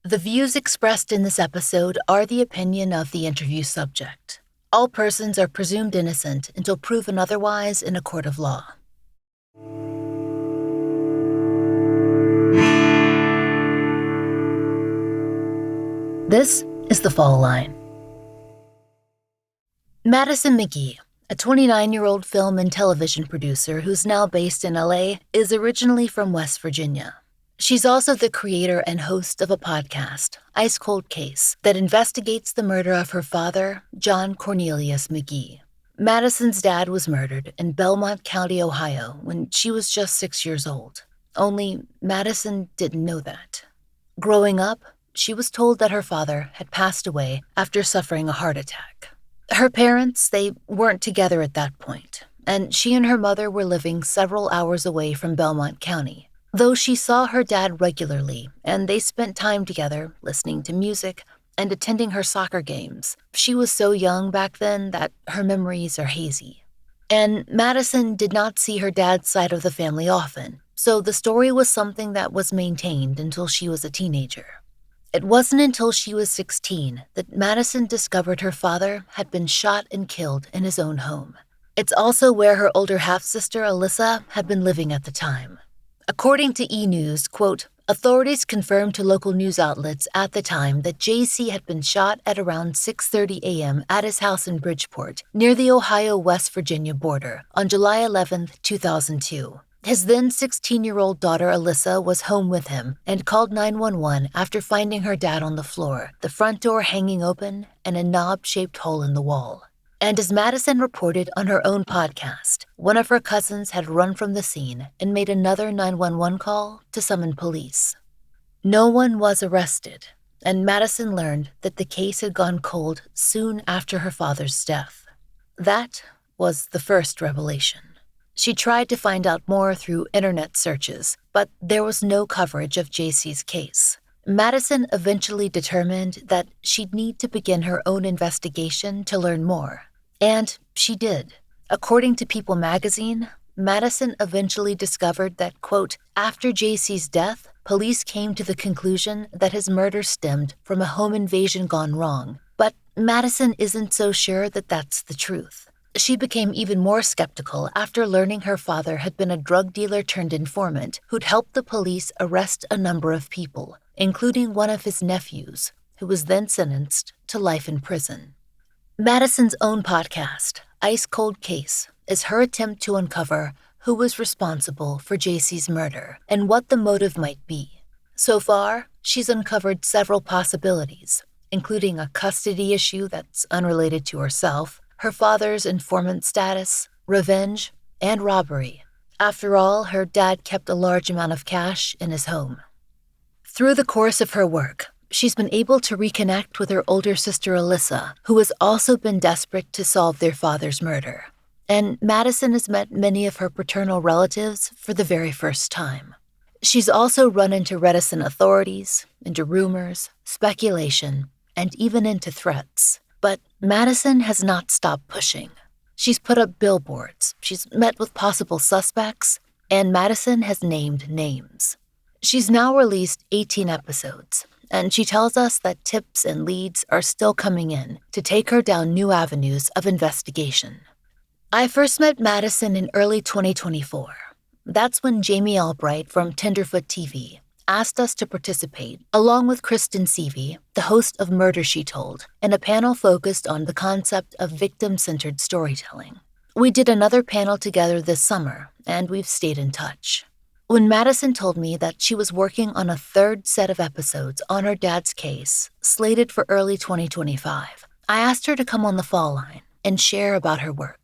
The views expressed in this episode are the opinion of the interview subject. All persons are presumed innocent until proven otherwise in a court of law. This is The Fall Line. Madison McGhee, a 29-year-old film and television producer who's now based in LA, is originally from West Virginia. She's also the creator and host of a podcast, Ice Cold Case, that investigates the murder of her father, John Cornelius McGhee. Madison's dad was murdered in Belmont County, Ohio, when she was just 6 years old. Only Madison didn't know that. Growing up, she was told that her father had passed away after suffering a heart attack. Her parents, they weren't together at that point, and she and her mother were living several hours away from Belmont County. Though she saw her dad regularly, and they spent time together listening to music and attending her soccer games, she was so young back then that her memories are hazy. And Madison did not see her dad's side of the family often, so the story was something that was maintained until she was a teenager. It wasn't until she was 16 that Madison discovered her father had been shot and killed in his own home. It's also where her older half-sister Alyssa had been living at the time. According to E! News, quote, authorities confirmed to local news outlets at the time that JC had been shot at around 6:30 a.m. at his house in Bridgeport, near the Ohio-West Virginia border, on July 11, 2002. His then 16-year-old daughter Alyssa was home with him and called 911 after finding her dad on the floor, the front door hanging open, and a knob-shaped hole in the wall. And as Madison reported on her own podcast, one of her cousins had run from the scene and made another 911 call to summon police. No one was arrested, and Madison learned that the case had gone cold soon after her father's death. That was the first revelation. She tried to find out more through internet searches, but there was no coverage of JC's case. Madison eventually determined that she'd need to begin her own investigation to learn more. And she did. According to People magazine, Madison eventually discovered that, quote, after JC's death, police came to the conclusion that his murder stemmed from a home invasion gone wrong. But Madison isn't so sure that that's the truth. She became even more skeptical after learning her father had been a drug dealer turned informant who'd helped the police arrest a number of people, including one of his nephews, who was then sentenced to life in prison. Madison's own podcast, Ice Cold Case, is her attempt to uncover who was responsible for JC's murder and what the motive might be. So far, she's uncovered several possibilities, including a custody issue that's unrelated to herself, her father's informant status, revenge, and robbery. After all, her dad kept a large amount of cash in his home. Through the course of her work, she's been able to reconnect with her older sister Alyssa, who has also been desperate to solve their father's murder. And Madison has met many of her paternal relatives for the very first time. She's also run into reticent authorities, into rumors, speculation, and even into threats. But Madison has not stopped pushing. She's put up billboards, she's met with possible suspects, and Madison has named names. She's now released 18 episodes, and she tells us that tips and leads are still coming in to take her down new avenues of investigation. I first met Madison in early 2024. That's when Jamie Albright from Tenderfoot TV asked us to participate, along with Kristen Seavey, the host of Murder, She Told, in a panel focused on the concept of victim-centered storytelling. We did another panel together this summer, and we've stayed in touch. When Madison told me that she was working on a third set of episodes on her dad's case, slated for early 2025, I asked her to come on The Fall Line and share about her work.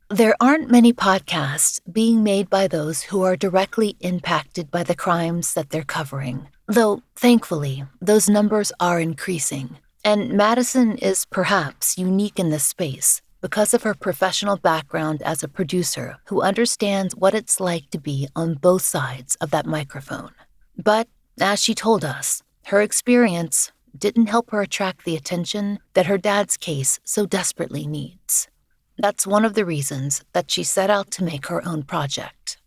There aren't many podcasts being made by those who are directly impacted by the crimes that they're covering, though, thankfully, those numbers are increasing. And Madison is perhaps unique in this space because of her professional background as a producer who understands what it's like to be on both sides of that microphone. But, as she told us, her experience didn't help her attract the attention that her dad's case so desperately needs. That's one of the reasons that she set out to make her own project.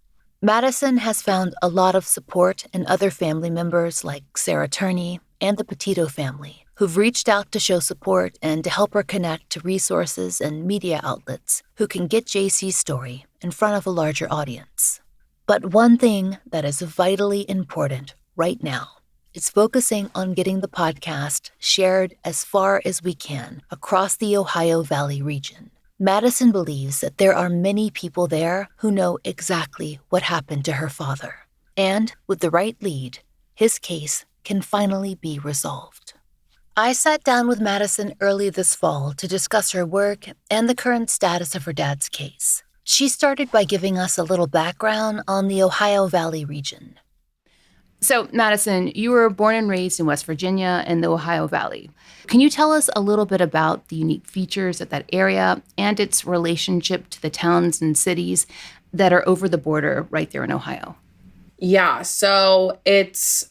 Madison has found a lot of support in other family members like Sarah Turney and the Petito family, who've reached out to show support and to help her connect to resources and media outlets who can get JC's story in front of a larger audience. But one thing that is vitally important right now is focusing on getting the podcast shared as far as we can across the Ohio Valley region. Madison believes that there are many people there who know exactly what happened to her father. And with the right lead, his case can finally be resolved. I sat down with Madison early this fall to discuss her work and the current status of her dad's case. She started by giving us a little background on the Ohio Valley region. So, Madison, you were born and raised in West Virginia in the Ohio Valley. Can you tell us a little bit about the unique features of that area and its relationship to the towns and cities that are over the border right there in Ohio? Yeah, so it's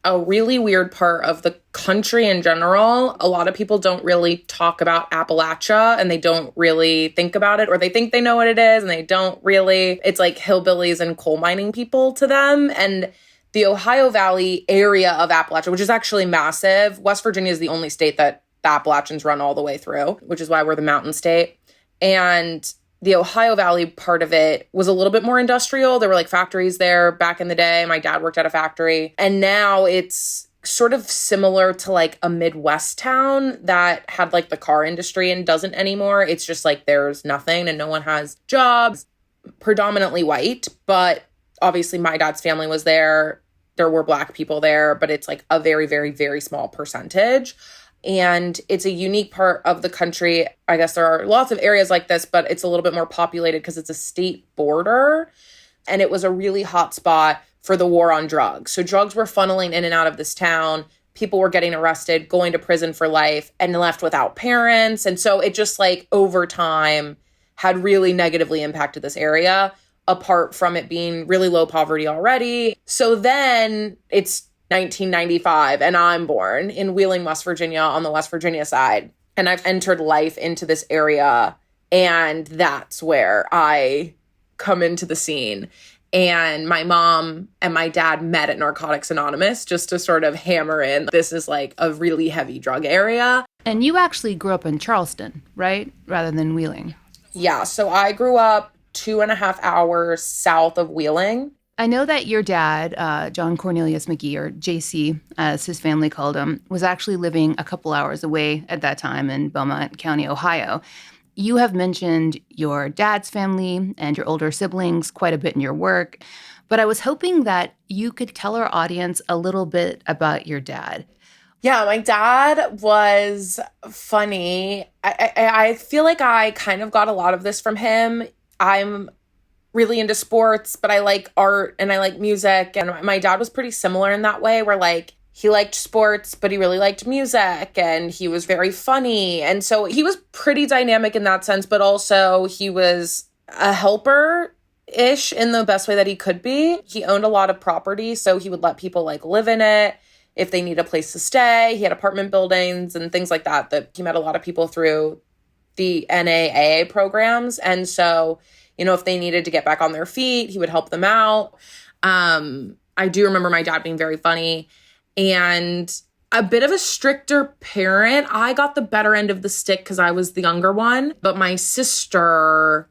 a really weird part of the country in general. A lot of people don't really talk about Appalachia and they don't really think about it, or they think they know what it is and they don't really. It's like hillbillies and coal mining people to them. And the Ohio Valley area of Appalachia, which is actually massive. West Virginia is the only state that the Appalachians run all the way through, which is why we're the mountain state. And the Ohio Valley part of it was a little bit more industrial. There were like factories there back in the day. My dad worked at a factory. And now it's sort of similar to like a Midwest town that had like the car industry and doesn't anymore. It's just like there's nothing and no one has jobs. Predominantly white, but obviously my dad's family was there. There were Black people there, but it's like a very, very, very small percentage. And it's a unique part of the country. I guess there are lots of areas like this, but it's a little bit more populated because it's a state border. And it was a really hot spot for the war on drugs. So drugs were funneling in and out of this town. People were getting arrested, going to prison for life, and left without parents. And so it just like over time had really negatively impacted this area, apart from it being really low poverty already. So then it's 1995 and I'm born in Wheeling, West Virginia on the West Virginia side. And I've entered life into this area. And that's where I come into the scene. And my mom and my dad met at Narcotics Anonymous just to sort of hammer in, this is like a really heavy drug area. And you actually grew up in Charleston, right? Rather than Wheeling. Yeah. So I grew up 2.5 hours south of Wheeling. I know that your dad, John Cornelius McGhee, or JC, as his family called him, was actually living a couple hours away at that time in Belmont County, Ohio. You have mentioned your dad's family and your older siblings quite a bit in your work, but I was hoping that you could tell our audience a little bit about your dad. Yeah, my dad was funny. I feel like I kind of got a lot of this from him. I'm really into sports, but I like art and I like music. And my dad was pretty similar in that way, where like he liked sports, but he really liked music and he was very funny. And so he was pretty dynamic in that sense, but also he was a helper-ish in the best way that he could be. He owned a lot of property, so he would let people like live in it if they need a place to stay. He had apartment buildings and things like that he met a lot of people through the NAAA programs. And so, you know, if they needed to get back on their feet, he would help them out. I do remember my dad being very funny and a bit of a stricter parent. I got the better end of the stick because I was the younger one, but my sister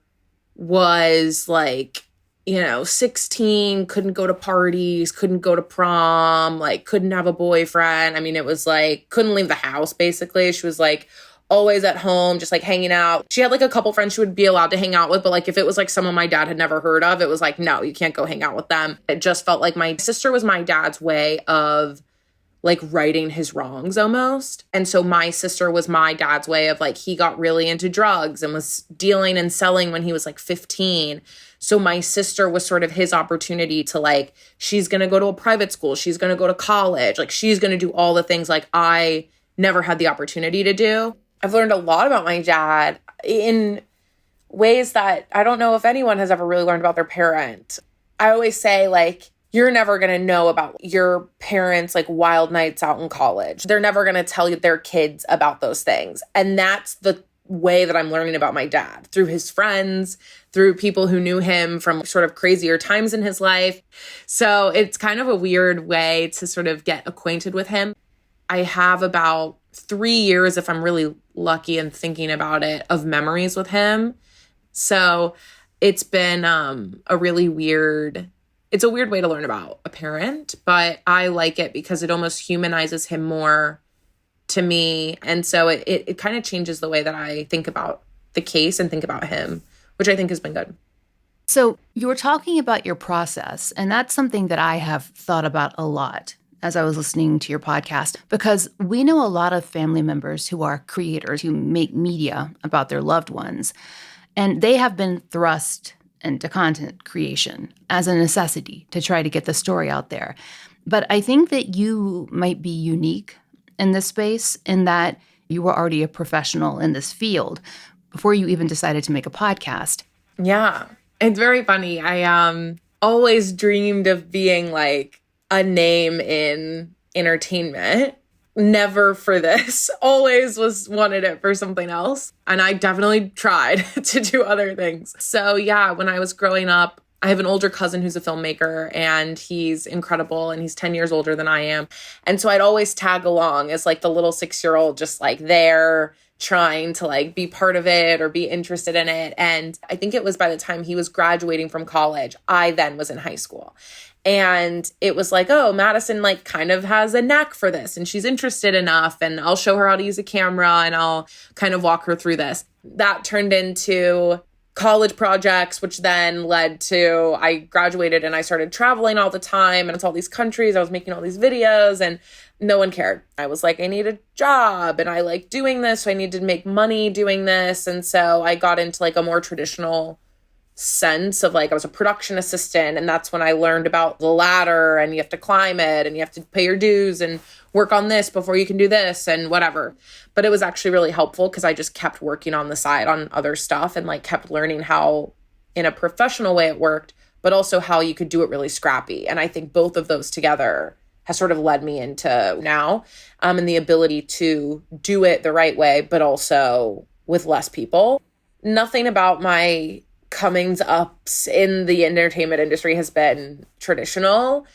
was like, 16, couldn't go to parties, couldn't go to prom, like couldn't have a boyfriend. I mean, it was like, couldn't leave the house, basically. She was like always at home, just like hanging out. She had like a couple friends she would be allowed to hang out with, but like if it was like someone my dad had never heard of, it was like, no, you can't go hang out with them. It just felt like my sister was my dad's way of like righting his wrongs almost. And so my sister was my dad's way of like, he got really into drugs and was dealing and selling when he was like 15. So my sister was sort of his opportunity to like, she's going to go to a private school. She's going to go to college. Like she's going to do all the things like I never had the opportunity to do. I've learned a lot about my dad in ways that I don't know if anyone has ever really learned about their parent. I always say like, you're never going to know about your parents' like wild nights out in college. They're never going to tell their kids about those things. And that's the way that I'm learning about my dad, through his friends, through people who knew him from sort of crazier times in his life. So it's kind of a weird way to sort of get acquainted with him. I have about 3 years, if I'm really lucky and thinking about it, of memories with him. So it's been it's a weird way to learn about a parent, but I like it because it almost humanizes him more to me. And so it kind of changes the way that I think about the case and think about him, which I think has been good. So you were talking about your process, and that's something that I have thought about a lot as I was listening to your podcast, because we know a lot of family members who are creators who make media about their loved ones, and they have been thrust into content creation as a necessity to try to get the story out there. But I think that you might be unique in this space in that you were already a professional in this field before you even decided to make a podcast. Yeah, it's very funny. I always dreamed of being like a name in entertainment. Never for this. Always wanted it for something else. And I definitely tried to do other things. So yeah, when I was growing up, I have an older cousin who's a filmmaker, and he's incredible, and he's 10 years older than I am. And so I'd always tag along as like the little 6-year-old, just like there trying to like be part of it or be interested in it. And I think it was by the time he was graduating from college, I then was in high school. And it was like, oh, Madison like kind of has a knack for this and she's interested enough, and I'll show her how to use a camera and I'll kind of walk her through this. That turned into college projects, which then led to I graduated and I started traveling all the time, and it's all these countries. I was making all these videos and no one cared. I was like, I need a job and I like doing this. So I need to make money doing this. And so I got into like a more traditional sense of like I was a production assistant, and that's when I learned about the ladder, and you have to climb it and you have to pay your dues and work on this before you can do this and whatever. But it was actually really helpful because I just kept working on the side on other stuff and like kept learning how in a professional way it worked, but also how you could do it really scrappy. And I think both of those together has sort of led me into now and the ability to do it the right way, but also with less people. Nothing about my comings ups in the entertainment industry has been traditional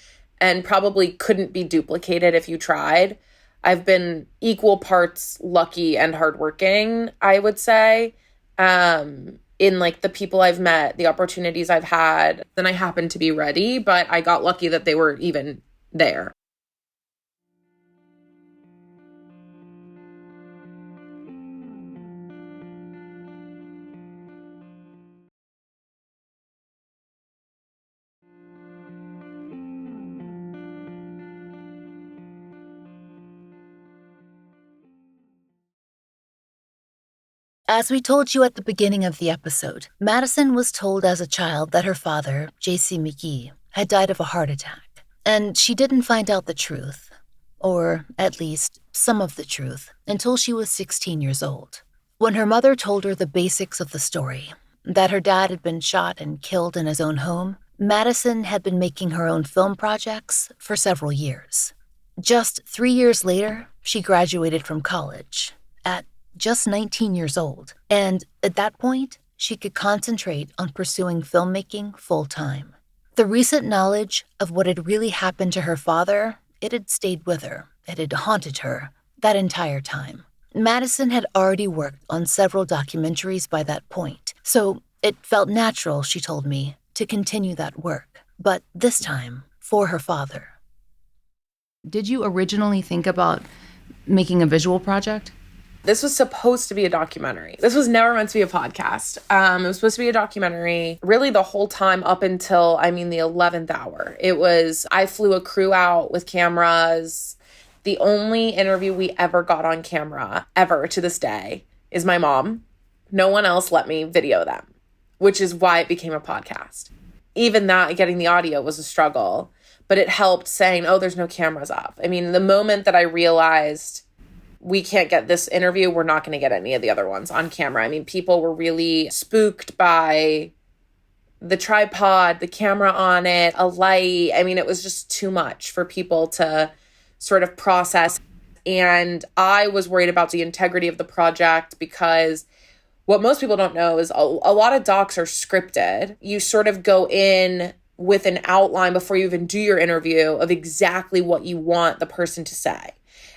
and probably couldn't be duplicated if you tried. I've been equal parts lucky and hardworking, I would say, in like the people I've met, the opportunities I've had. Then I happened to be ready, but I got lucky that they were even there. As we told you at the beginning of the episode, Madison was told as a child that her father, J.C. McGhee, had died of a heart attack, and she didn't find out the truth, or at least some of the truth, until she was 16 years old. When her mother told her the basics of the story, that her dad had been shot and killed in his own home, Madison had been making her own film projects for several years. Just 3 years later, she graduated from college at just 19 years old, and at that point, she could concentrate on pursuing filmmaking full-time. The recent knowledge of what had really happened to her father, it had stayed with her. It had haunted her that entire time. Madison had already worked on several documentaries by that point, so it felt natural, she told me, to continue that work, but this time for her father. Did you originally think about making a visual project? This was supposed to be a documentary. This was never meant to be a podcast. It was supposed to be a documentary really the whole time up until, the 11th hour. I flew a crew out with cameras. The only interview we ever got on camera, ever to this day, is my mom. No one else let me video them, which is why it became a podcast. Even that, getting the audio was a struggle, but it helped saying, oh, there's no cameras up. The moment that I realized we can't get this interview, we're not going to get any of the other ones on camera. People were really spooked by the tripod, the camera on it, a light. It was just too much for people to sort of process. And I was worried about the integrity of the project because what most people don't know is a lot of docs are scripted. You sort of go in with an outline before you even do your interview of exactly what you want the person to say.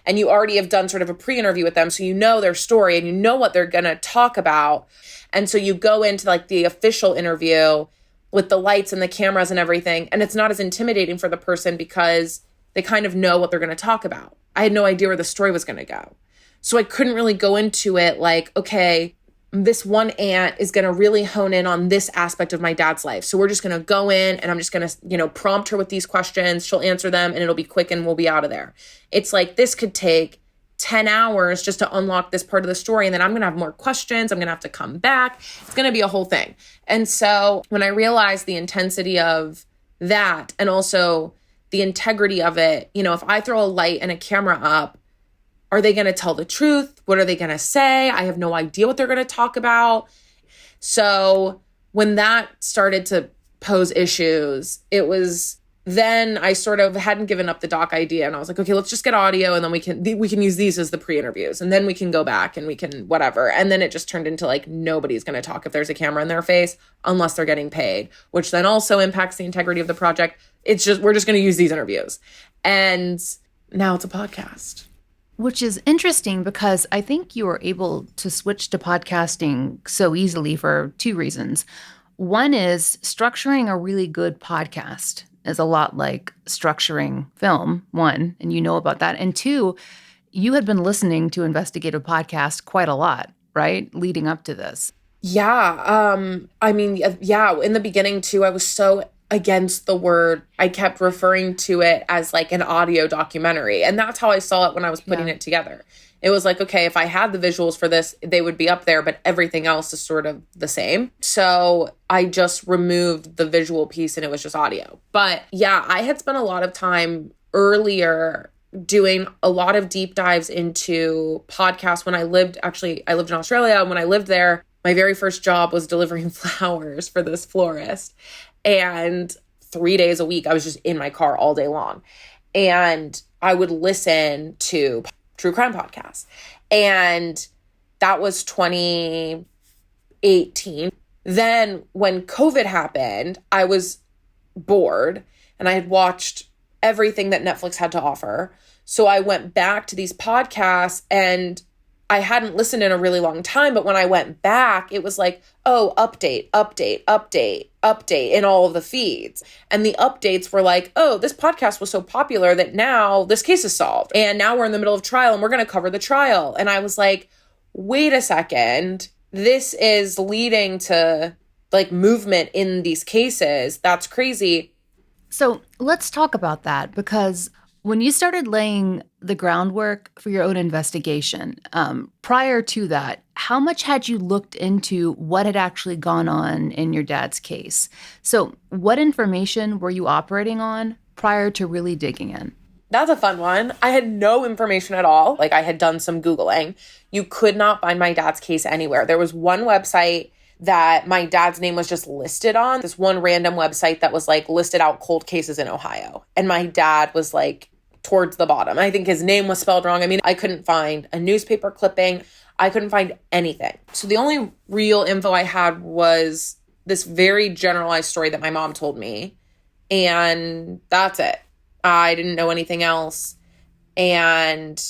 and you already have done sort of a pre-interview with them. So you know their story and you know what they're going to talk about. And so you go into like the official interview with the lights and the cameras and everything. And it's not as intimidating for the person because they kind of know what they're going to talk about. I had no idea where the story was going to go. So I couldn't really go into it like, okay, this one aunt is going to really hone in on this aspect of my dad's life. So we're just going to go in and I'm just going to, prompt her with these questions. She'll answer them and it'll be quick and we'll be out of there. It's like this could take 10 hours just to unlock this part of the story. And then I'm going to have more questions. I'm going to have to come back. It's going to be a whole thing. And so when I realized the intensity of that and also the integrity of it, if I throw a light and a camera up, are they going to tell the truth? What are they going to say? I have no idea what they're going to talk about. So when that started to pose issues, it was then I sort of hadn't given up the doc idea. And I was like, okay, let's just get audio. And then we can use these as the pre-interviews. And then we can go back and we can whatever. And then it just turned into like, nobody's going to talk if there's a camera in their face unless they're getting paid, which then also impacts the integrity of the project. We're just going to use these interviews. And now it's a podcast. Which is interesting because I think you were able to switch to podcasting so easily for two reasons. One is structuring a really good podcast is a lot like structuring film, one, and you know about that. And two, you had been listening to investigative podcasts quite a lot, right? Leading up to this. Yeah. In the beginning too, I was so against the word. I kept referring to it as like an audio documentary. And that's how I saw it when I was putting it together. It was like, okay, if I had the visuals for this, they would be up there, but everything else is sort of the same. So I just removed the visual piece and it was just audio. But yeah, I had spent a lot of time earlier doing a lot of deep dives into podcasts when I lived in Australia. And when I lived there, my very first job was delivering flowers for this florist. And 3 days a week, I was just in my car all day long. And I would listen to true crime podcasts. And that was 2018. Then when COVID happened, I was bored and I had watched everything that Netflix had to offer. So I went back to these podcasts and I hadn't listened in a really long time, but when I went back, it was like, oh, update in all of the feeds. And the updates were like, oh, this podcast was so popular that now this case is solved. And now we're in the middle of trial and we're going to cover the trial. And I was like, wait a second, this is leading to like movement in these cases. That's crazy. So let's talk about that because when you started laying the groundwork for your own investigation, prior to that, how much had you looked into what had actually gone on in your dad's case? So what information were you operating on prior to really digging in? That's a fun one. I had no information at all. Like I had done some Googling. You could not find my dad's case anywhere. There was one website that my dad's name was just listed on, this one random website that was like listed out cold cases in Ohio. And my dad was like towards the bottom. I think his name was spelled wrong. I mean, I couldn't find a newspaper clipping. I couldn't find anything. So the only real info I had was this very generalized story that my mom told me. And that's it. I didn't know anything else. And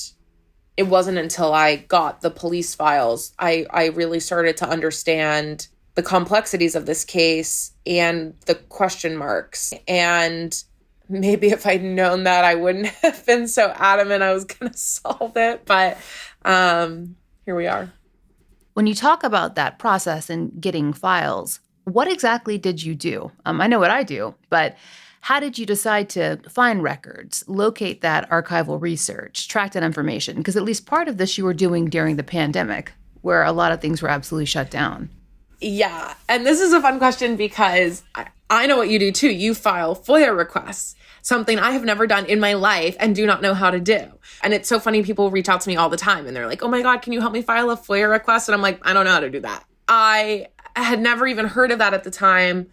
it wasn't until I got the police files, I really started to understand the complexities of this case and the question marks. And maybe if I'd known that, I wouldn't have been so adamant I was going to solve it. But here we are. When you talk about that process and getting files, what exactly did you do? I know what I do, but how did you decide to find records, locate that archival research, track that information? Because at least part of this you were doing during the pandemic, where a lot of things were absolutely shut down. Yeah. And this is a fun question because I know what you do too. You file FOIA requests, something I have never done in my life and do not know how to do. And it's so funny. People reach out to me all the time and they're like, oh my God, can you help me file a FOIA request? And I'm like, I don't know how to do that. I had never even heard of that at the time.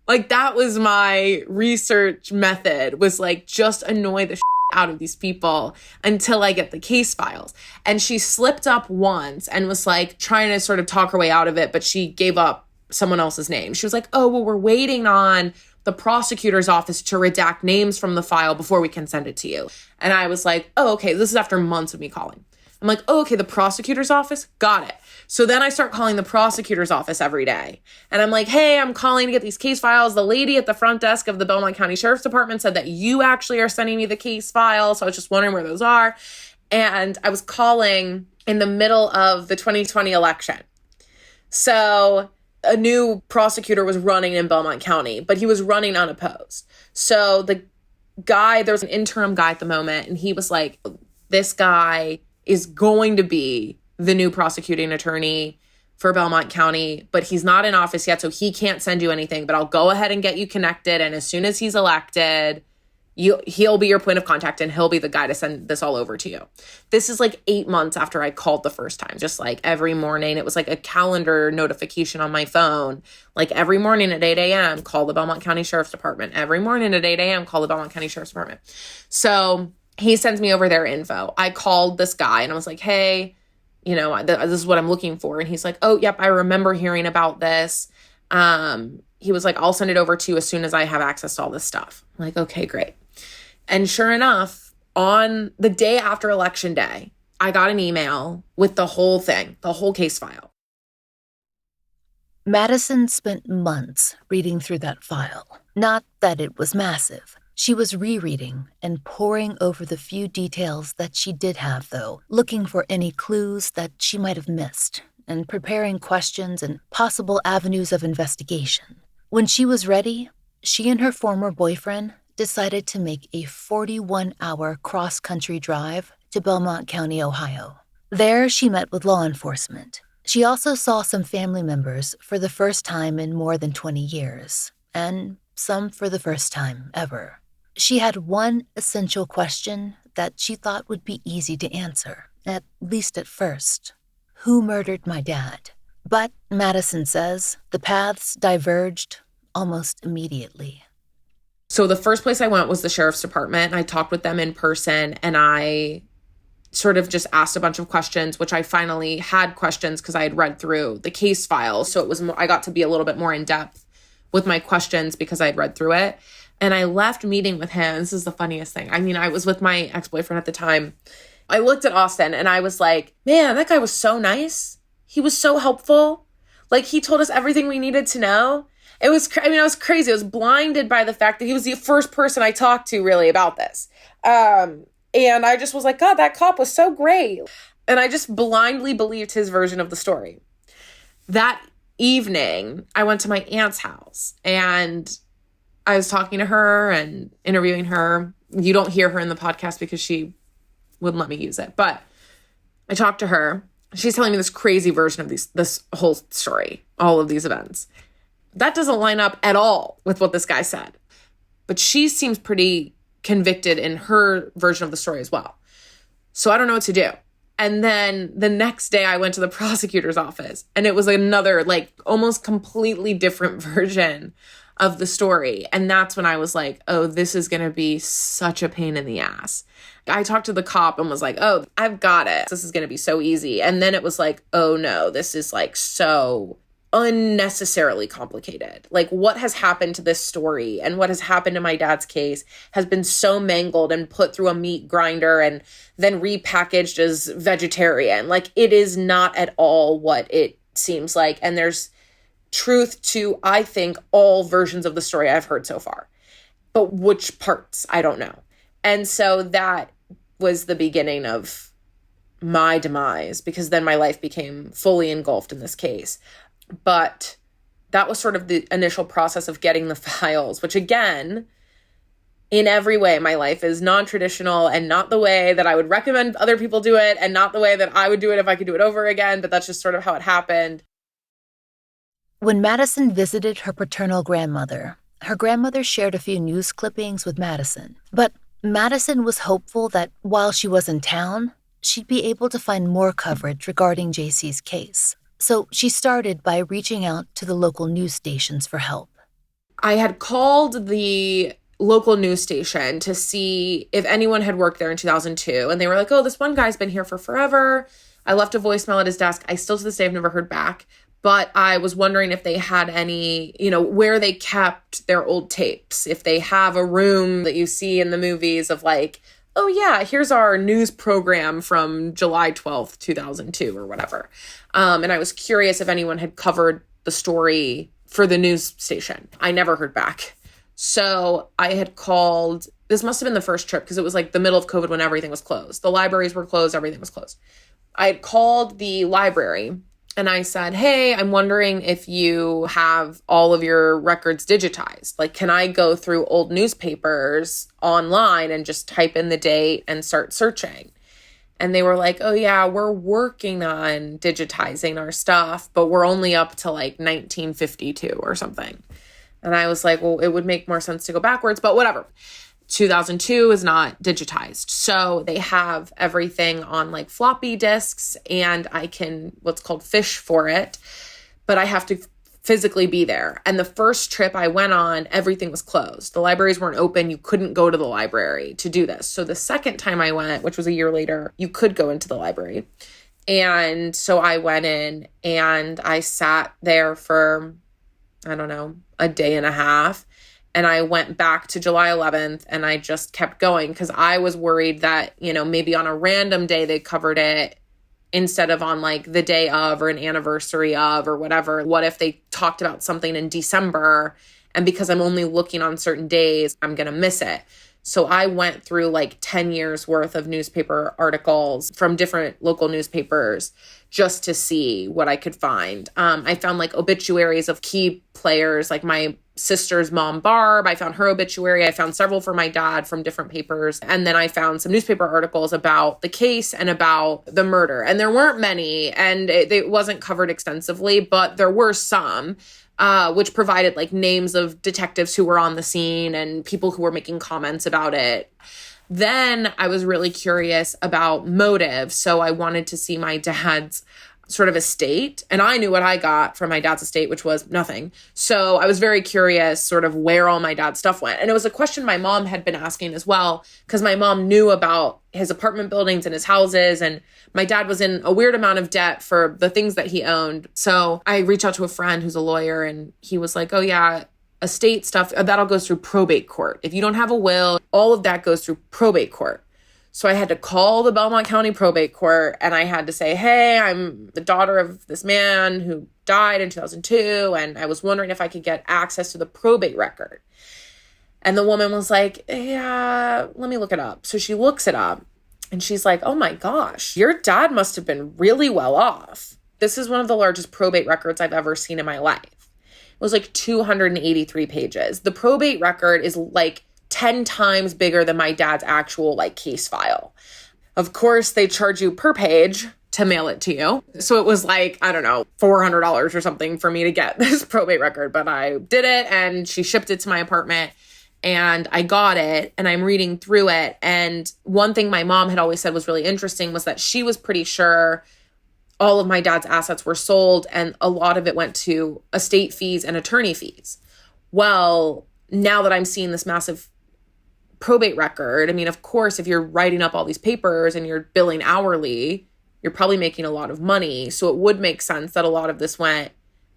Like that was my research method, was like just annoy the out of these people until I get the case files. And she slipped up once and was like trying to sort of talk her way out of it, but she gave up someone else's name. She was like, oh, well, we're waiting on the prosecutor's office to redact names from the file before we can send it to you. And I was like, oh, okay, this is after months of me calling. I'm like, oh, okay, the prosecutor's office? Got it. So then I start calling the prosecutor's office every day. And I'm like, hey, I'm calling to get these case files. The lady at the front desk of the Belmont County Sheriff's Department said that you actually are sending me the case file. So I was just wondering where those are. And I was calling in the middle of the 2020 election. So a new prosecutor was running in Belmont County, but he was running unopposed. So the guy, there was an interim guy at the moment, and he was like, this guy is going to be the new prosecuting attorney for Belmont County, but he's not in office yet, so he can't send you anything, but I'll go ahead and get you connected. And as soon as he's elected, he'll be your point of contact, and he'll be the guy to send this all over to you. This is like 8 months after I called the first time, just like every morning. It was like a calendar notification on my phone. Like every morning at 8 a.m., call the Belmont County Sheriff's Department. Every morning at 8 a.m., call the Belmont County Sheriff's Department. So he sends me over their info. I called this guy and I was like, hey, you know, this is what I'm looking for. And he's like, oh, yep, I remember hearing about this. He was like, I'll send it over to you as soon as I have access to all this stuff. I'm like, okay, great. And sure enough, on the day after Election Day, I got an email with the whole thing, the whole case file. Madison spent months reading through that file. Not that it was massive. She was rereading and poring over the few details that she did have, though, looking for any clues that she might have missed, and preparing questions and possible avenues of investigation. When she was ready, she and her former boyfriend decided to make a 41-hour cross-country drive to Belmont County, Ohio. There, she met with law enforcement. She also saw some family members for the first time in more than 20 years, and some for the first time ever. She had one essential question that she thought would be easy to answer, at least at first. Who murdered my dad? But, Madison says, the paths diverged almost immediately. So the first place I went was the Sheriff's Department, and I talked with them in person, and I sort of just asked a bunch of questions, which I finally had questions because I had read through the case file. So it was I got to be a little bit more in depth with my questions because I had read through it. And I left meeting with him. This is the funniest thing. I mean, I was with my ex-boyfriend at the time. I looked at Austin and I was like, man, that guy was so nice. He was so helpful. Like, he told us everything we needed to know. I was crazy. I was blinded by the fact that he was the first person I talked to really about this. And I just was like, God, that cop was so great. And I just blindly believed his version of the story. That evening, I went to my aunt's house and I was talking to her and interviewing her. You don't hear her in the podcast because she wouldn't let me use it. But I talked to her. She's telling me this crazy version of this whole story, all of these events. That doesn't line up at all with what this guy said. But she seems pretty convicted in her version of the story as well. So I don't know what to do. And then the next day I went to the prosecutor's office and it was another like almost completely different version of the story. And that's when I was like, oh, this is going to be such a pain in the ass. I talked to the cop and was like, oh, I've got it. This is going to be so easy. And then it was like, oh no, this is like so unnecessarily complicated. Like, what has happened to this story and what has happened to my dad's case has been so mangled and put through a meat grinder and then repackaged as vegetarian. Like, it is not at all what it seems like. And there's truth to, I think, all versions of the story I've heard so far. But which parts, I don't know. And so that was the beginning of my demise, because then my life became fully engulfed in this case. But that was sort of the initial process of getting the files, which again, in every way, my life is non-traditional and not the way that I would recommend other people do it and not the way that I would do it if I could do it over again. But that's just sort of how it happened. When Madison visited her paternal grandmother, her grandmother shared a few news clippings with Madison. But Madison was hopeful that while she was in town, she'd be able to find more coverage regarding JC's case. So she started by reaching out to the local news stations for help. I had called the local news station to see if anyone had worked there in 2002. And they were like, oh, this one guy's been here for forever. I left a voicemail at his desk. I still to this day have never heard back. But I was wondering if they had any, where they kept their old tapes. If they have a room that you see in the movies of like, oh yeah, here's our news program from July 12th, 2002 or whatever. And I was curious if anyone had covered the story for the news station. I never heard back. So I had called, this must have been the first trip because it was like the middle of COVID when everything was closed. The libraries were closed, everything was closed. I had called the library and I said, hey, I'm wondering if you have all of your records digitized. Like, can I go through old newspapers online and just type in the date and start searching? And they were like, oh yeah, we're working on digitizing our stuff, but we're only up to like 1952 or something. And I was like, well, it would make more sense to go backwards, but whatever. 2002 is not digitized. So they have everything on like floppy disks and I can what's called fish for it, but I have to physically be there. And the first trip I went on, everything was closed. The libraries weren't open. You couldn't go to the library to do this. So the second time I went, which was a year later, you could go into the library. And so I went in and I sat there for, I don't know, a day and a half. And I went back to July 11th and I just kept going because I was worried that, maybe on a random day they covered it instead of on like the day of or an anniversary of or whatever. What if they talked about something in December and because I'm only looking on certain days, I'm going to miss it. So I went through like 10 years worth of newspaper articles from different local newspapers just to see what I could find. I found like obituaries of key players, like my sister's mom, Barb. I found her obituary. I found several for my dad from different papers. And then I found some newspaper articles about the case and about the murder. And there weren't many, and it wasn't covered extensively, but there were some. Which provided like names of detectives who were on the scene and people who were making comments about it. Then I was really curious about motive. So I wanted to see my dad's sort of estate. And I knew what I got from my dad's estate, which was nothing. So I was very curious sort of where all my dad's stuff went. And it was a question my mom had been asking as well, because my mom knew about his apartment buildings and his houses. And my dad was in a weird amount of debt for the things that he owned. So I reached out to a friend who's a lawyer and he was like, oh yeah, estate stuff, that all goes through probate court. If you don't have a will, all of that goes through probate court. So I had to call the Belmont County Probate Court and I had to say, hey, I'm the daughter of this man who died in 2002. And I was wondering if I could get access to the probate record. And the woman was like, yeah, let me look it up. So she looks it up and she's like, oh my gosh, your dad must have been really well off. This is one of the largest probate records I've ever seen in my life. It was like 283 pages. The probate record is like 10 times bigger than my dad's actual like case file. Of course, they charge you per page to mail it to you. So it was like, I don't know, $400 or something for me to get this probate record, but I did it and she shipped it to my apartment and I got it and I'm reading through it. And one thing my mom had always said was really interesting was that she was pretty sure all of my dad's assets were sold and a lot of it went to estate fees and attorney fees. Well, now that I'm seeing this massive probate record, I mean, of course, if you're writing up all these papers and you're billing hourly, you're probably making a lot of money. So it would make sense that a lot of this went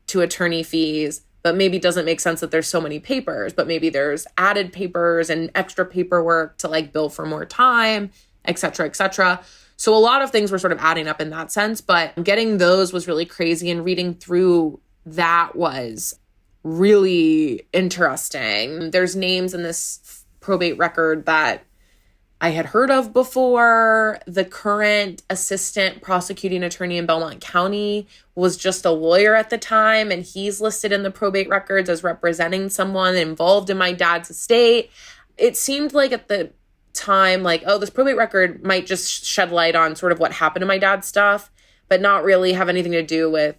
to attorney fees, but maybe doesn't make sense that there's so many papers, but maybe there's added papers and extra paperwork to like bill for more time, et cetera, et cetera. So a lot of things were sort of adding up in that sense, but getting those was really crazy and reading through that was really interesting. There's names in this probate record that I had heard of before. The current assistant prosecuting attorney in Belmont County was just a lawyer at the time, and he's listed in the probate records as representing someone involved in my dad's estate. It seemed like at the time, like, oh, this probate record might just shed light on sort of what happened to my dad's stuff, but not really have anything to do with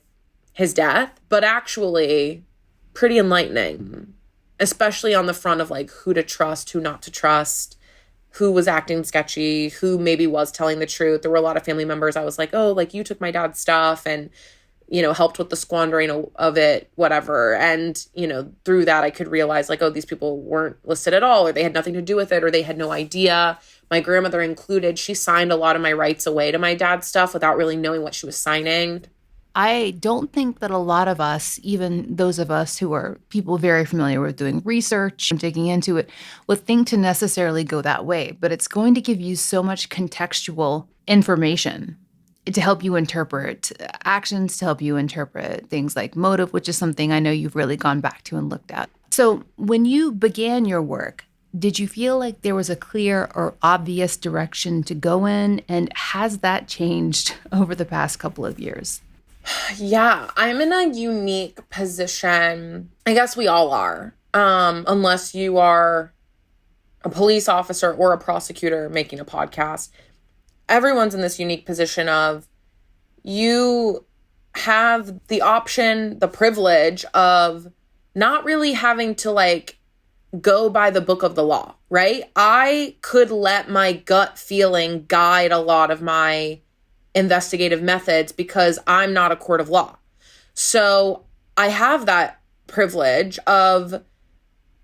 his death, but actually pretty enlightening. Especially on the front of like who to trust, who not to trust, who was acting sketchy, who maybe was telling the truth. There were a lot of family members I was like, oh, like you took my dad's stuff and, helped with the squandering of it, whatever. And, through that I could realize like, oh, these people weren't listed at all, or they had nothing to do with it, or they had no idea. My grandmother included, she signed a lot of my rights away to my dad's stuff without really knowing what she was signing. I don't think that a lot of us, even those of us who are people very familiar with doing research and digging into it, would think to necessarily go that way. But it's going to give you so much contextual information to help you interpret actions, to help you interpret things like motive, which is something I know you've really gone back to and looked at. So when you began your work, did you feel like there was a clear or obvious direction to go in? And has that changed over the past couple of years? Yeah, I'm in a unique position. I guess we all are, unless you are a police officer or a prosecutor making a podcast. Everyone's in this unique position of you have the option, the privilege of not really having to like go by the book of the law, right? I could let my gut feeling guide a lot of my investigative methods because I'm not a court of law. So I have that privilege of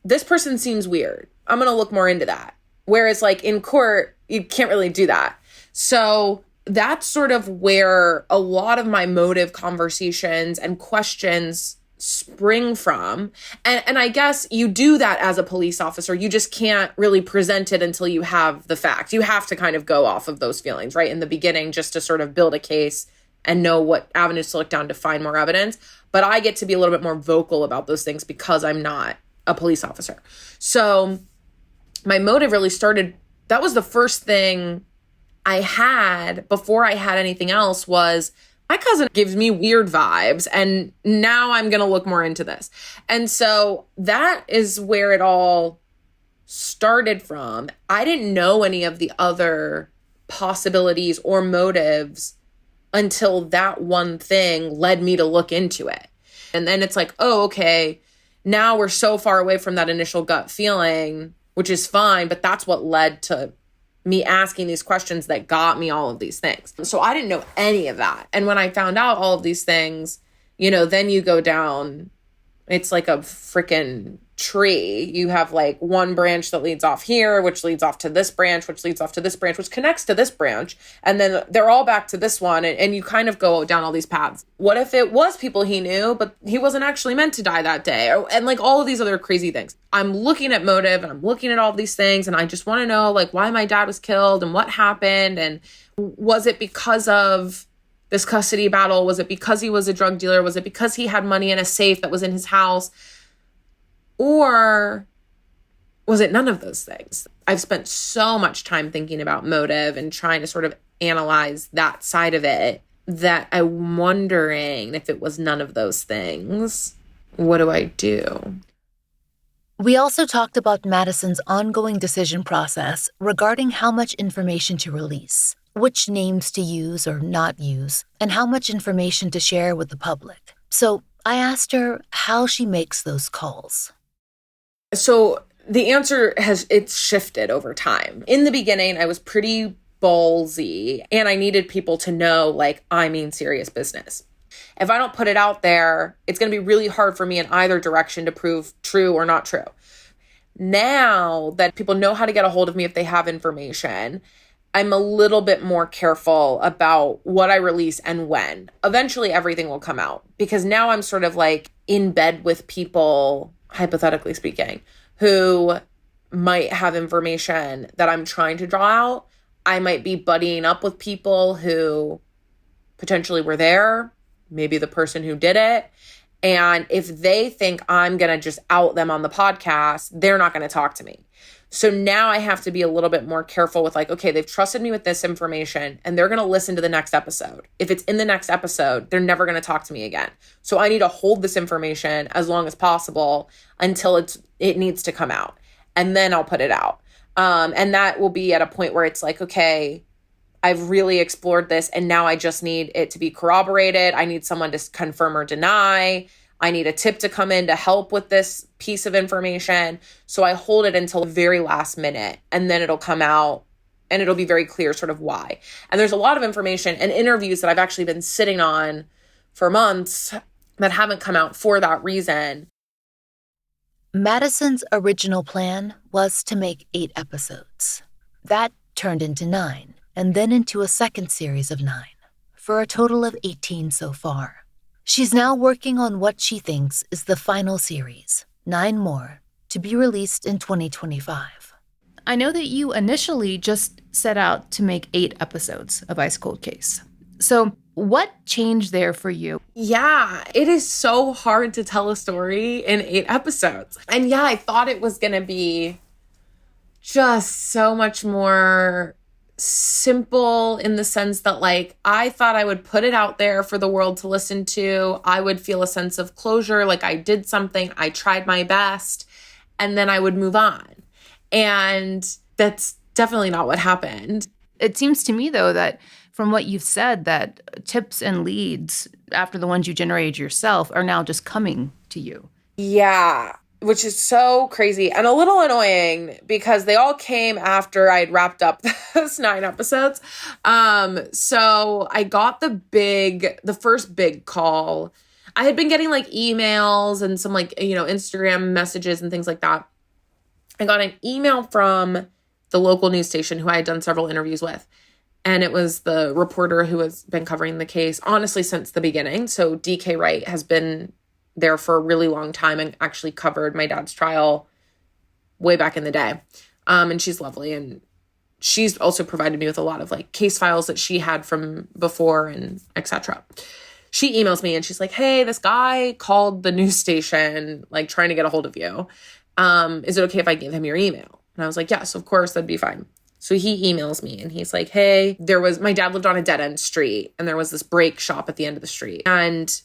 this person seems weird. I'm going to look more into that. Whereas like in court, you can't really do that. So that's sort of where a lot of my motive conversations and questions spring from. And I guess you do that as a police officer. You just can't really present it until you have the facts. You have to kind of go off of those feelings, right? In the beginning, just to sort of build a case and know what avenues to look down to find more evidence. But I get to be a little bit more vocal about those things because I'm not a police officer. So my motive really started, that was the first thing I had before I had anything else was my cousin gives me weird vibes and now I'm going to look more into this. And so that is where it all started from. I didn't know any of the other possibilities or motives until that one thing led me to look into it. And then it's like, oh, okay, now we're so far away from that initial gut feeling, which is fine, but that's what led to me asking these questions that got me all of these things. So I didn't know any of that. And when I found out all of these things, you know, then you go down, it's like a freaking tree. You have like one branch that leads off here, which leads off to this branch, which leads off to this branch, which connects to this branch. And then they're all back to this one. And you kind of go down all these paths. What if it was people he knew, but he wasn't actually meant to die that day? And like all of these other crazy things. I'm looking at motive and I'm looking at all of these things. And I just want to know like why my dad was killed and what happened. And was it because of this custody battle? Was it because he was a drug dealer? Was it because he had money in a safe that was in his house? Or was it none of those things? I've spent so much time thinking about motive and trying to sort of analyze that side of it that I'm wondering if it was none of those things. What do I do? We also talked about Madison's ongoing decision process regarding how much information to release, which names to use or not use, and how much information to share with the public. So I asked her how she makes those calls. So the answer it's shifted over time. In the beginning, I was pretty ballsy and I needed people to know, like, I mean serious business. If I don't put it out there, it's going to be really hard for me in either direction to prove true or not true. Now that people know how to get a hold of me if they have information, I'm a little bit more careful about what I release and when. Eventually, everything will come out because now I'm sort of like in bed with people, hypothetically speaking, who might have information that I'm trying to draw out. I might be buddying up with people who potentially were there, maybe the person who did it. And if they think I'm going to just out them on the podcast, they're not going to talk to me. So now I have to be a little bit more careful with like, okay, they've trusted me with this information and they're going to listen to the next episode. If it's in the next episode, they're never going to talk to me again. So I need to hold this information as long as possible until it needs to come out. And then I'll put it out. And that will be at a point where it's like, okay, I've really explored this and now I just need it to be corroborated. I need someone to confirm or deny. I need a tip to come in to help with this piece of information. So I hold it until the very last minute and then it'll come out and it'll be very clear sort of why. And there's a lot of information and interviews that I've actually been sitting on for months that haven't come out for that reason. Madison's original plan was to make 8 episodes. That turned into 9, and then into a second series of 9. for a total of 18 so far. She's now working on what she thinks is the final series, 9 more, to be released in 2025. I know that you initially just set out to make 8 episodes of Ice Cold Case. So what changed there for you? Yeah, it is so hard to tell a story in 8 episodes. And yeah, I thought it was going to be just so much more simple in the sense that, like, I thought I would put it out there for the world to listen to. I would feel a sense of closure, like I did something, I tried my best, and then I would move on. And that's definitely not what happened. It seems to me, though, that from what you've said, that tips and leads after the ones you generated yourself are now just coming to you. Yeah, which is so crazy and a little annoying because they all came after I'd wrapped up those 9 episodes. So I got the first big call. I had been getting like emails and some like, Instagram messages and things like that. I got an email from the local news station who I had done several interviews with. And it was the reporter who has been covering the case, honestly, since the beginning. So DK Wright has been there for a really long time and actually covered my dad's trial way back in the day. And she's lovely. And she's also provided me with a lot of like case files that she had from before and etc. She emails me and she's like, hey, this guy called the news station, like trying to get a hold of you. Is it okay if I give him your email? And I was like, yes, of course, that'd be fine. So he emails me and he's like, hey, my dad lived on a dead end street and there was this brake shop at the end of the street. And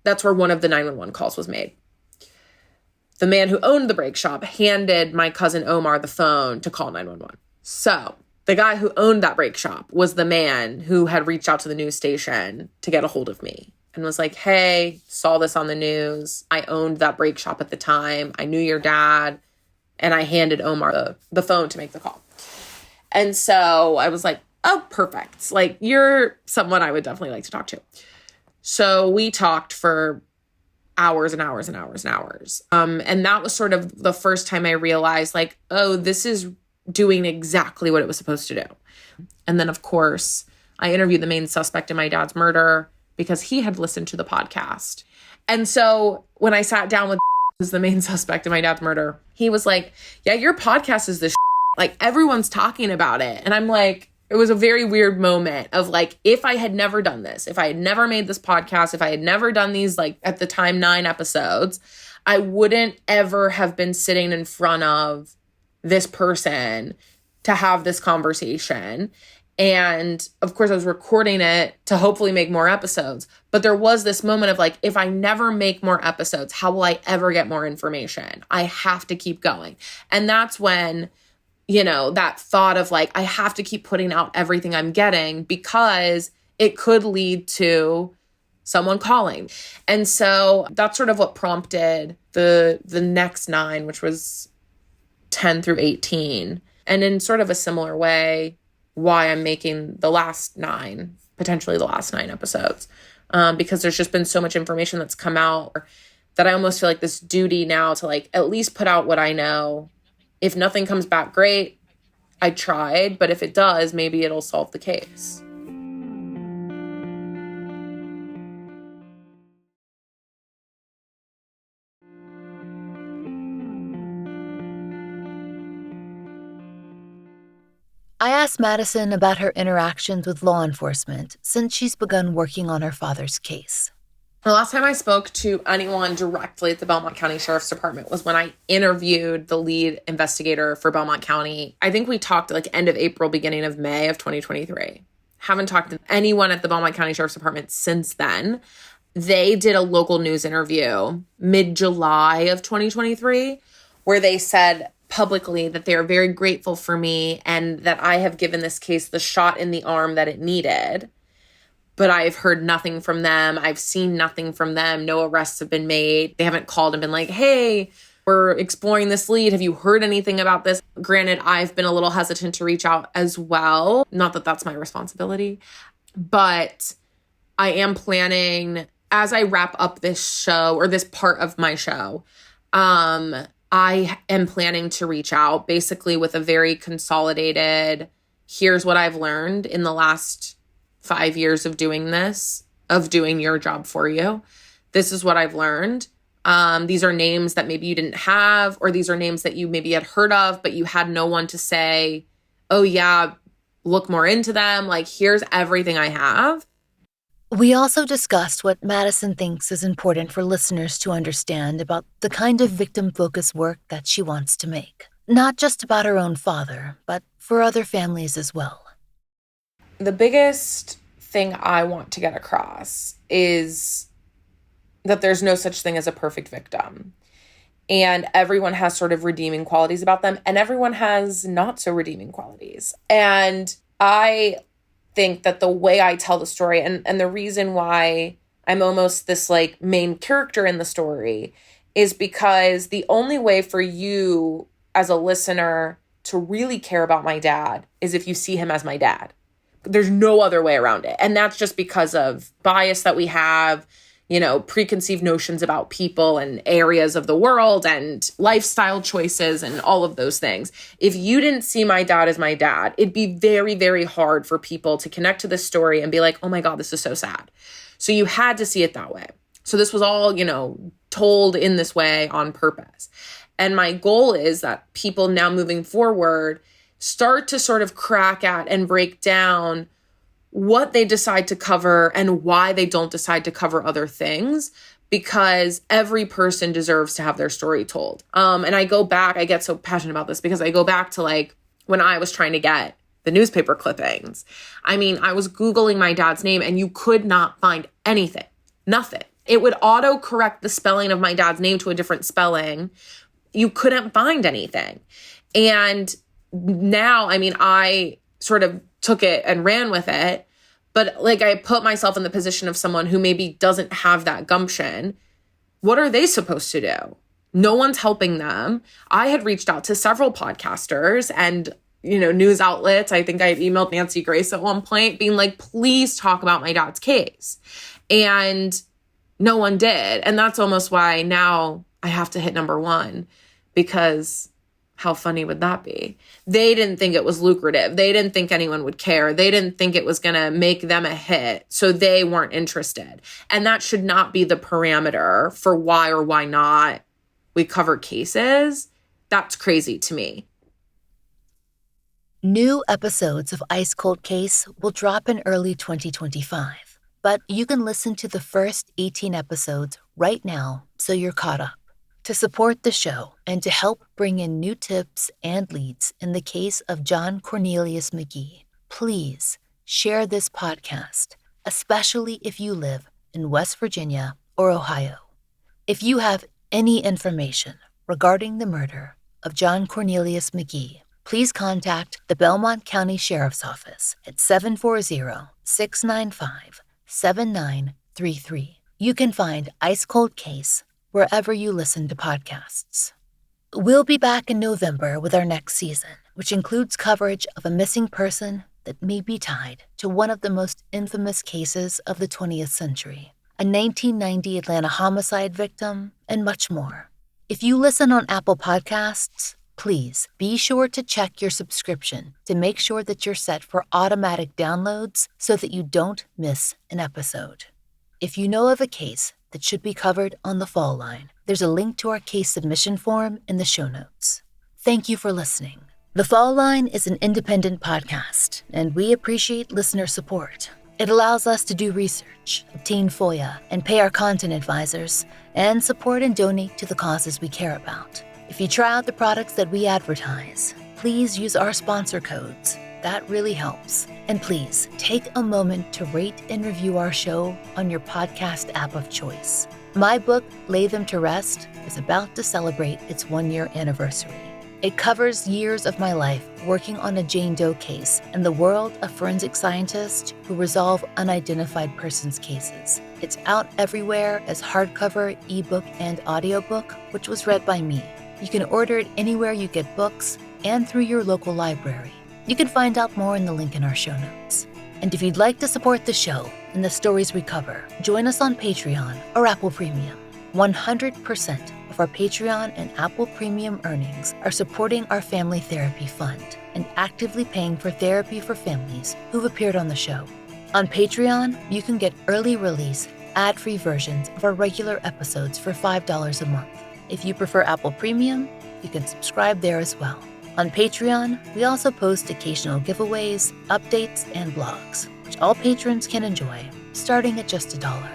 that's where one of the 911 calls was made. The man who owned the brake shop handed my cousin Omar the phone to call 911. So the guy who owned that brake shop was the man who had reached out to the news station to get a hold of me and was like, hey, saw this on the news. I owned that brake shop at the time. I knew your dad. And I handed Omar the phone to make the call. And so I was like, oh, perfect. Like, you're someone I would definitely like to talk to. So we talked for hours and hours and hours and hours. And that was sort of the first time I realized, like, oh, this is doing exactly what it was supposed to do. And then, of course, I interviewed the main suspect in my dad's murder because he had listened to the podcast. And so when I sat down with who's the main suspect in my dad's murder, he was like, yeah, your podcast is this like everyone's talking about it. And I'm like, it was a very weird moment of like, if I had never done this, if I had never made this podcast, if I had never done these, like at the time, 9 episodes, I wouldn't ever have been sitting in front of this person to have this conversation. And of course I was recording it to hopefully make more episodes. But there was this moment of like, if I never make more episodes, how will I ever get more information? I have to keep going. And that's when, that thought of like, I have to keep putting out everything I'm getting because it could lead to someone calling. And so that's sort of what prompted the next 9, which was 10 through 18. And in sort of a similar way, why I'm making the last 9, potentially the last 9 episodes, because there's just been so much information that's come out that I almost feel like this duty now to like at least put out what I know. If nothing comes back, great. I tried, but if it does, maybe it'll solve the case. I asked Madison about her interactions with law enforcement since she's begun working on her father's case. The last time I spoke to anyone directly at the Belmont County Sheriff's Department was when I interviewed the lead investigator for Belmont County. I think we talked like end of April, beginning of May of 2023. Haven't talked to anyone at the Belmont County Sheriff's Department since then. They did a local news interview mid-July of 2023 where they said publicly that they are very grateful for me and that I have given this case the shot in the arm that it needed. But I've heard nothing from them. I've seen nothing from them. No arrests have been made. They haven't called and been like, hey, we're exploring this lead. Have you heard anything about this? Granted, I've been a little hesitant to reach out as well. Not that that's my responsibility, but I am planning as I wrap up this show or this part of my show, I am planning to reach out basically with a very consolidated, here's what I've learned in the last 5 years of doing this, of doing your job for you. This is what I've learned. These are names that maybe you didn't have, or these are names that you maybe had heard of, but you had no one to say, oh yeah, look more into them. Like, here's everything I have. We also discussed what Madison thinks is important for listeners to understand about the kind of victim-focused work that she wants to make. Not just about her own father, but for other families as well. The biggest thing I want to get across is that there's no such thing as a perfect victim. And everyone has sort of redeeming qualities about them, and everyone has not so redeeming qualities. And I think that the way I tell the story, and the reason why I'm almost this like main character in the story, is because the only way for you as a listener to really care about my dad is if you see him as my dad. There's no other way around it. And that's just because of bias that we have, preconceived notions about people and areas of the world and lifestyle choices and all of those things. If you didn't see my dad as my dad, it'd be very, very hard for people to connect to this story and be like, oh my God, this is so sad. So you had to see it that way. So this was all, told in this way on purpose. And my goal is that people now moving forward start to sort of crack at and break down what they decide to cover and why they don't decide to cover other things, because every person deserves to have their story told. And I get so passionate about this because I go back to like when I was trying to get the newspaper clippings. I mean, I was Googling my dad's name and you could not find anything, nothing. It would auto correct the spelling of my dad's name to a different spelling. You couldn't find anything. And now, I sort of took it and ran with it, but like I put myself in the position of someone who maybe doesn't have that gumption. What are they supposed to do? No one's helping them. I had reached out to several podcasters and, news outlets. I think I had emailed Nancy Grace at one point being like, please talk about my dad's case. And no one did. And that's almost why now I have to hit number 1, because how funny would that be? They didn't think it was lucrative. They didn't think anyone would care. They didn't think it was going to make them a hit. So they weren't interested. And that should not be the parameter for why or why not we cover cases. That's crazy to me. New episodes of Ice Cold Case will drop in early 2025, but you can listen to the first 18 episodes right now so you're caught up. To support the show and to help bring in new tips and leads in the case of John Cornelius McGhee, please share this podcast, especially if you live in West Virginia or Ohio. If you have any information regarding the murder of John Cornelius McGhee, please contact the Belmont County Sheriff's Office at 740-695-7933. You can find Ice Cold Case wherever you listen to podcasts. We'll be back in November with our next season, which includes coverage of a missing person that may be tied to one of the most infamous cases of the 20th century, a 1990 Atlanta homicide victim, and much more. If you listen on Apple Podcasts, please be sure to check your subscription to make sure that you're set for automatic downloads so that you don't miss an episode. If you know of a case that should be covered on the Fall Line, there's a link to our case submission form in the show notes. Thank you for listening. The Fall Line is an independent podcast, and we appreciate listener support. It allows us to do research, obtain FOIA, and pay our content advisors, and support and donate to the causes we care about. If you try out the products that we advertise, please use our sponsor codes. That really helps. And please take a moment to rate and review our show on your podcast app of choice. My book, Lay Them to Rest, is about to celebrate its 1-year anniversary. It covers years of my life working on a Jane Doe case and the world of forensic scientists who resolve unidentified persons cases. It's out everywhere as hardcover, ebook, and audiobook, which was read by me. You can order it anywhere you get books and through your local library. You can find out more in the link in our show notes. And if you'd like to support the show and the stories we cover, join us on Patreon or Apple Premium. 100% of our Patreon and Apple Premium earnings are supporting our Family Therapy Fund and actively paying for therapy for families who've appeared on the show. On Patreon, you can get early release, ad-free versions of our regular episodes for $5 a month. If you prefer Apple Premium, you can subscribe there as well. On Patreon, we also post occasional giveaways, updates, and blogs, which all patrons can enjoy, starting at just $1.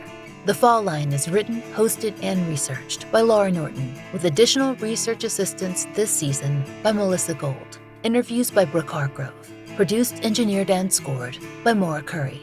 The Fall Line is written, hosted, and researched by Laurah Norton, with additional research assistance this season by Melissa Gold. Interviews by Brooke Hargrove. Produced, engineered, and scored by Maura Curry.